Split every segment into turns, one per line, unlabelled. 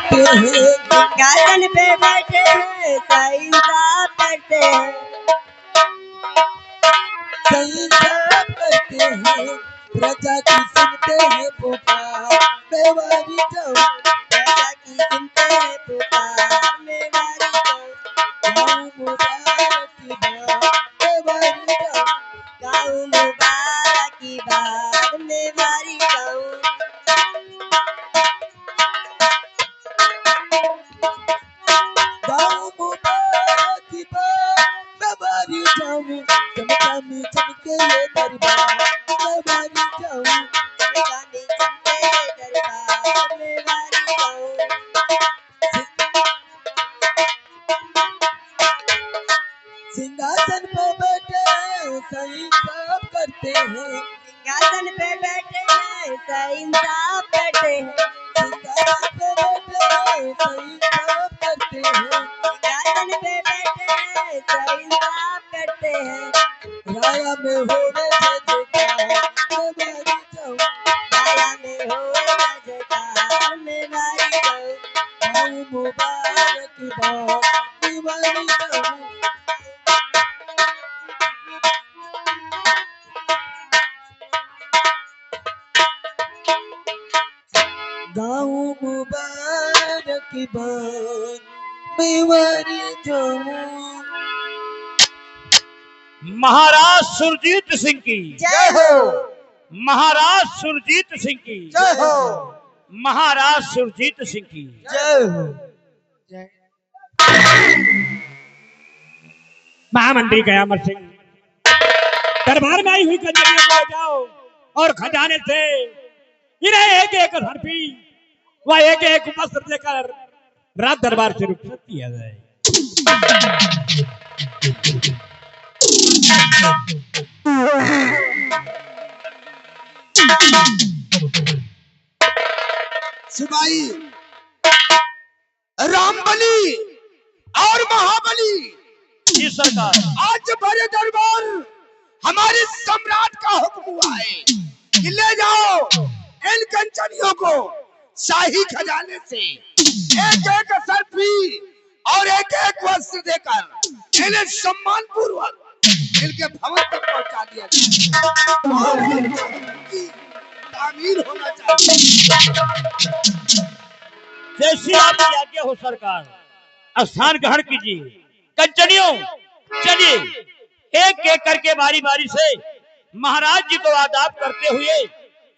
करते हैं,
सिंहासन पे बैठे हैं सही इंसाफ करते हैं,
सही इंसाफ करते हैं, प्रजा की सुनते हैं पुकार, मेवारी जाऊं
प्रजा की सुनते हैं पुकार, मेवारी जाऊं
गाँव मुबारक की बात, मेवारी जाऊं
गाँव मुबारक की बात, मेवारी जाऊं
गाँव मुबारक की बात, मेवारी जाऊं चमकामी चमके ये दरबार, मेवारी जाऊं
चमकामी चमके दरबार, मेवारी जाऊं
सिंहासन पे बैठे सही इंसाफ करते हैं,
सिंहासन पे बैठे हैं सही इंसाफ करते हैं,
सिंहासन पे बैठे सही इंसाफ करते हैं,
सिंहासन पे बैठे हैं सही इंसाफ करते हैं,
राया में होवे जय जयकार, मेवारी जाऊं
राया में होए जय जयकार, मेवारी जाऊं
गाँव मुबारक की बात, मेवारी जाऊं गाँव मुबारक की बात, मेवारी जाऊं।
महाराज सुरजीत सिंह की
जय हो,
महाराज सुरजीत सिंह की
जय हो,
महाराज सुरजीत सिंह की
जय हो।
महामंत्री कयामत सिंह दरबार में आई हुई कंजरियों को ले जाओ और खजाने से इन्हें एक एक हरफी व एक एक वस्त्र देकर रात दरबार से रुखसत किया जाए।
सिपाही रामबली और महाबली
जी सरकार।
आज बड़े दरबार हमारे सम्राट का हुक्म हुआ है कि ले जाओ इन कंचनियों को शाही खजाने से एक एक सर्फी और एक एक वस्त्र देकर इन्हें सम्मान पूर्वक इनके भवन तक पहुंचा दिया जाए और इनकी तामीर होना चाहिए।
जैसी आपकी आज्ञा हो सरकार। स्थान ग्रहण कीजिए। कंचनियों चलिए एक एक करके बारी बारी से महाराज जी को आदाब करते हुए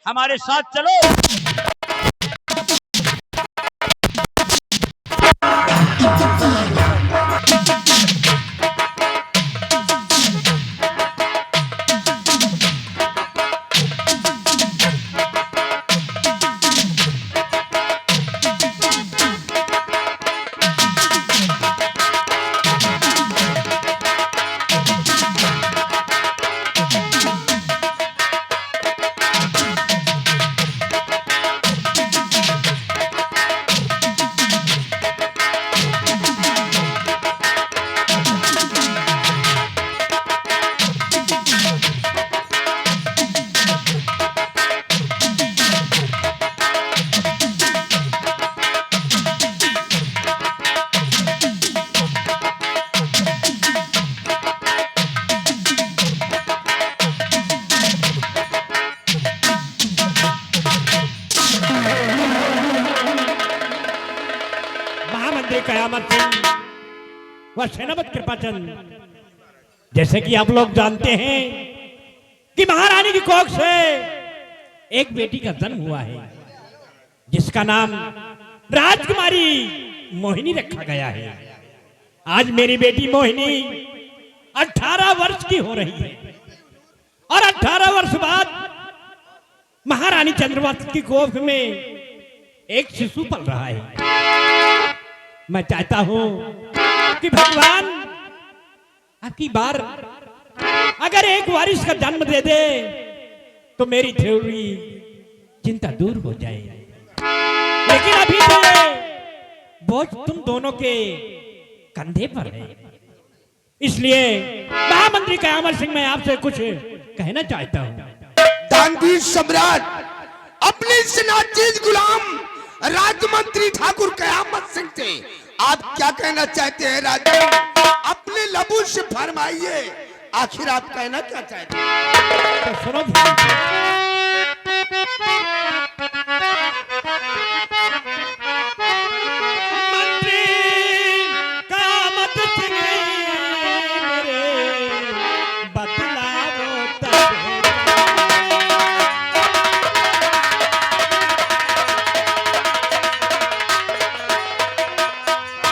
हमारे साथ चलो। कयामत सिंह व सेनापति कृपाचंद, जैसे कि आप लोग जानते हैं कि महारानी की कोख से एक बेटी का जन्म हुआ है जिसका नाम राजकुमारी मोहिनी रखा गया है। आज मेरी बेटी मोहिनी 18 वर्ष की हो रही है और 18 वर्ष बाद महारानी चंद्रवती की कोख में एक शिशु पल रहा है। मैं चाहता हूं कि भगवान आपकी बार अगर एक वारिस का जन्म दे दे तो मेरी थोड़ी चिंता दूर हो जाए, लेकिन अभी तो बोझ तुम दोनों के कंधे पर है। इसलिए महामंत्री कयामत सिंह मैं आपसे कुछ कहना चाहता हूं।
दानवीर सम्राट अपने सेनाधीश गुलाम राजमंत्री ठाकुर कयामत सिंह थे। आप क्या कहना चाहते हैं राजन? अपने लबू से फरमाइए, आखिर आप कहना क्या चाहते हैं?
तो सुनो ध्यान से। मंत्री कयामत सिंह मेरे बतलाओ तब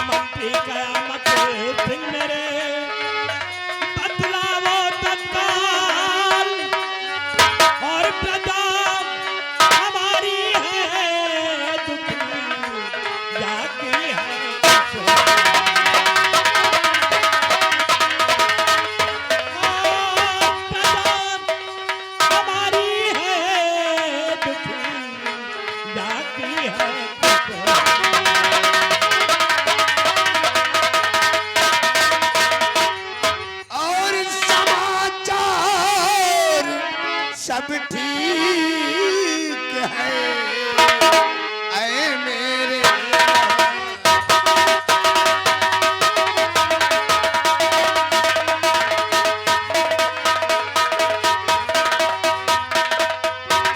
मंत्री कयामत सिंह मेरे बतलाओ तत्काल और प्रजा हमारी है दुखी जाती है हमारी है दुखी जाती है
और समाचार सब ठीक है। ऐ मेरे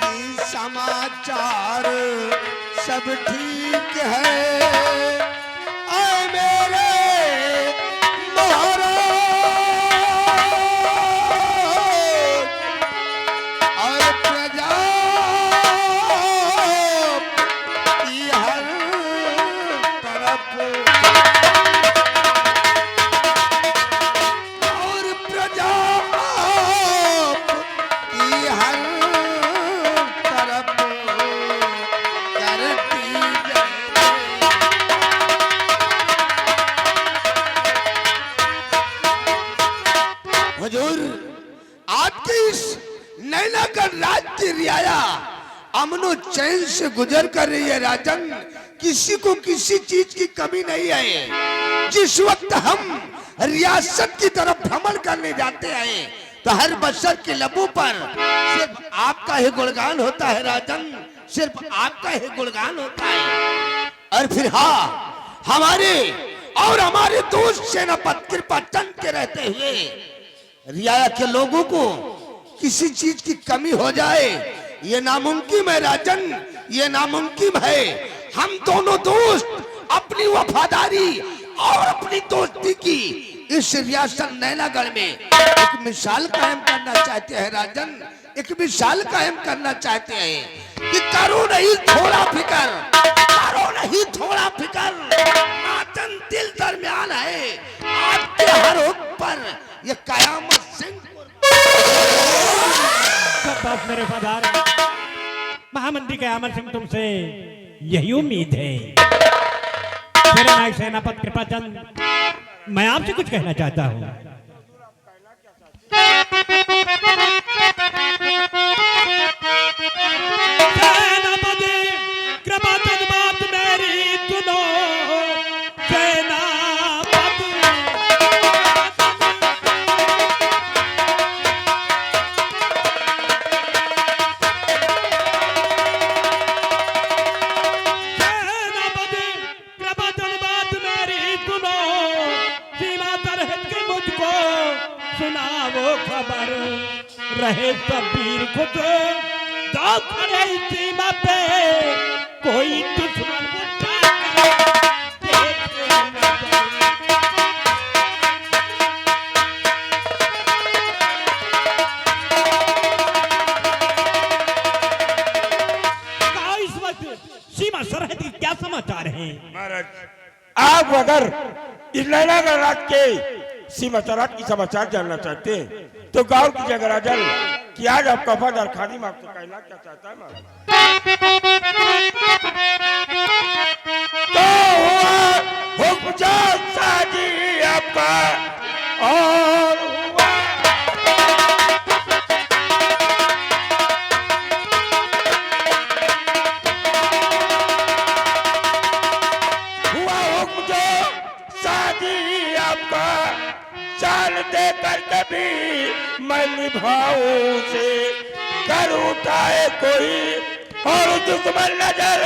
कि समाचार सब ठीक है। ऐ मेरे महाराज और प्रजा की हर तरफ और प्रजा की हर तरफ करती जय। हुजूर, आपके इस नैनागढ़ राज्य की रियाया अमनो चैन से गुजर कर रही है राजन। किसी को किसी चीज की कमी नहीं है। जिस वक्त हम रियासत की तरफ भ्रमण करने जाते हैं तो हर बशर के लबों पर सिर्फ आपका ही गुणगान होता है राजन, सिर्फ आपका ही गुणगान होता है। और फिर हाँ, हमारे और हमारे दोस्त सेनापति कृपाचंद के रहते हुए रियाया के लोगों को किसी चीज की कमी हो जाए, ये नामुमकिन है राजन, ये नामुमकिन है। हम दोनों दोस्त अपनी वफादारी और अपनी दोस्ती की इस रियासत नैनागढ़ में एक मिसाल कायम करना चाहते हैं राजन, एक मिसाल कायम करना चाहते हैं कि करो नहीं थोड़ा फिकर, करो नहीं थोड़ा फिकर। नाचन दिल दरमियान है आपके हर हुक्म पर ये कयामत सिंह।
शाबाश मेरे फदार महामंत्री कयामत सिंह, तुमसे यही उम्मीद है। मेरे नायक सेनापति कृपाचंद, मैं आपसे कुछ कहना चाहता हूँ। सेनापति कृपाचंद, बात मेरी सुनो। सेनापति कृपाचंद, बात मेरी सुनो। सीमा सरहद की मुझको सुनाओ खबर, रहे सब वीर खुद तो खड़े सीमा पे, कोई दुश्मन उठा कर देखे न जाए। कहा इस वक्त सीमा सरहद की क्या समाचार है?
महाराज, आप अगर इस नैनागढ़ राज के सीमा सरहद की समाचार जानना चाहते हैं तो गांव की जगह राजन कि आज आपका वफादार खादिम आपसे कहना क्या चाहता है महाराज। तो हुआ हुक्म जात साजी आपका और हुआ हुक्म जो साजी आपका, चाल देकर कभी मैं निभाऊं से कर उठाए कोई और दुश्मन नजर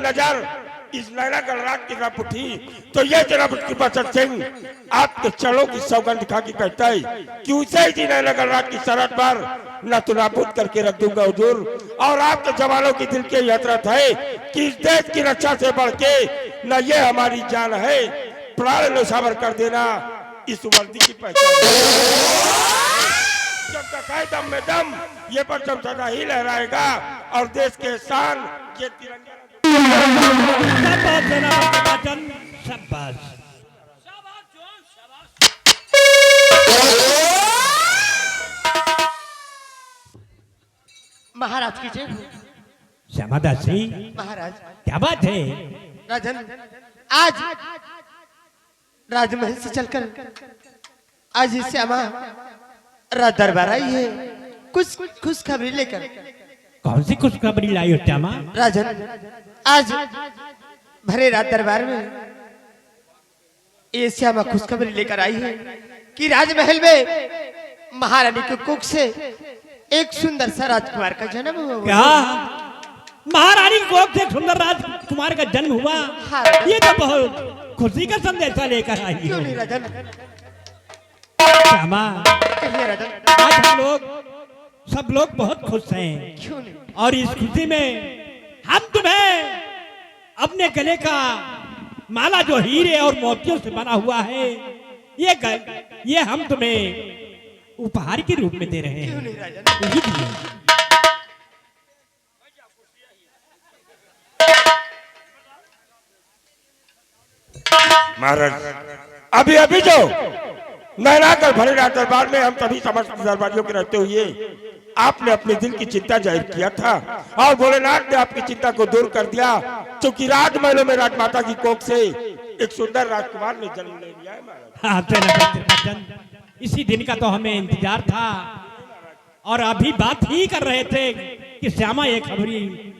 नजर इस नैना गणराज की तरफ उठी तो ये जनाब कृपाचंद सिंह आपके चरणों की सौगंध खा के कहता है कि उसे ही नैना गणराज की सरहद पर न तो नाबूद करके रख दूंगा हुजूर, और आपके जवानों की दिल की हसरत है कि इस देश की रक्षा से बढ़ के न ये हमारी जान है, प्राण न्यौछावर कर देना इस वर्दी की पहचान है। जब तक है दम में दम ये परचम सदा ही लहराएगा और देश के शान ये तिरंगा।
शाबाश जनाब कृपाचंद, शाबाश।
महाराज की जय हो।
श्यामादास जी,
महाराज
क्या बात है?
राजन, आज राजमहल से चलकर आज ही श्यामा रात दरबार आई है कुछ खुशखबरी लेकर।
कौन सी खुशखबरी लाई हो श्यामा?
राजन, आज भरे रात दरबार में ये श्यामा खुशखबरी लेकर आई है कि राजमहल में महारानी के कुख से एक सुंदर सा राजकुमार का जन्म हुआ।
क्या महारानी कोख से सुंदर राजकुमार का जन्म हुआ?
हाँ।
ये तो बहुत खुशी का संदेशा लेकर आई
क्यों
हो
नहीं राजन?
श्यामा,
कहिए राजन,
आज हम लोग सब लोग बहुत खुश हैं
क्यों नहीं?
और इस खुशी में हम तुम्हें अपने गले का माला जो हीरे और मोतियों से बना हुआ है ये हम तुम्हें उपहार के रूप में दे रहे
क्यों
हैं।
नहीं राजन?
लीजिए।
महाराज अभी अभी जो नैनागढ़ भरे रात दरबार में हम सभी समस्त दरबारियों के रहते हुए आपने अपने दिल की चिंता जाहिर किया था और भोलेनाथ ने आपकी चिंता को दूर कर दिया, क्योंकि राजमहलों में राजमाता की कोख से एक सुंदर राजकुमार ने जन्म ले लिया है महाराज।
हाँ सेनापति कृपाचंद, इसी दिन का तो हमें इंतजार था और अभी बात ही कर रहे थे कि श्यामा ये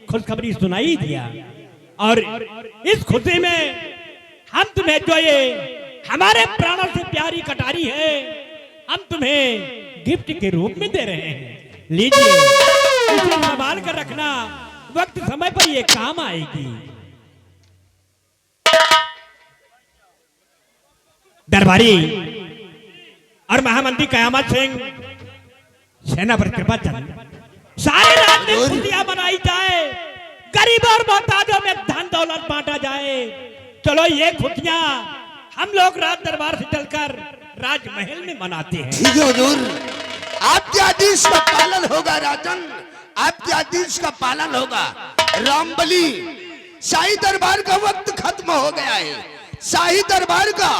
खुशखबरी सुनाई दिया। और इस खुशी में हम तुम्हें जो ये हमारे प्राणों से प्यारी कटारी है हम तुम्हें गिफ्ट के रूप में दे रहे हैं। लीजिए, इसे संभाल कर रखना, वक्त समय पर ये काम आएगी। दरबारी और महामंत्री कयामत सिंह, सेनापति कृपाचंद, सारे रात में खुशियां मनाई जाए, गरीब और मोहताजों में धन दौलत बांटा जाए। चलो ये खुशियां हम लोग रात दरबार से चलकर राजमहल में मनाते हैं।
ठीक है हुजूर, आपके आदेश का पालन होगा राजन, आपके आदेश का पालन होगा। रामबली, शाही दरबार का वक्त खत्म हो गया है, शाही दरबार का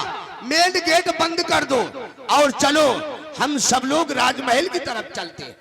मेन गेट बंद कर दो और चलो हम सब लोग राजमहल की तरफ चलते हैं।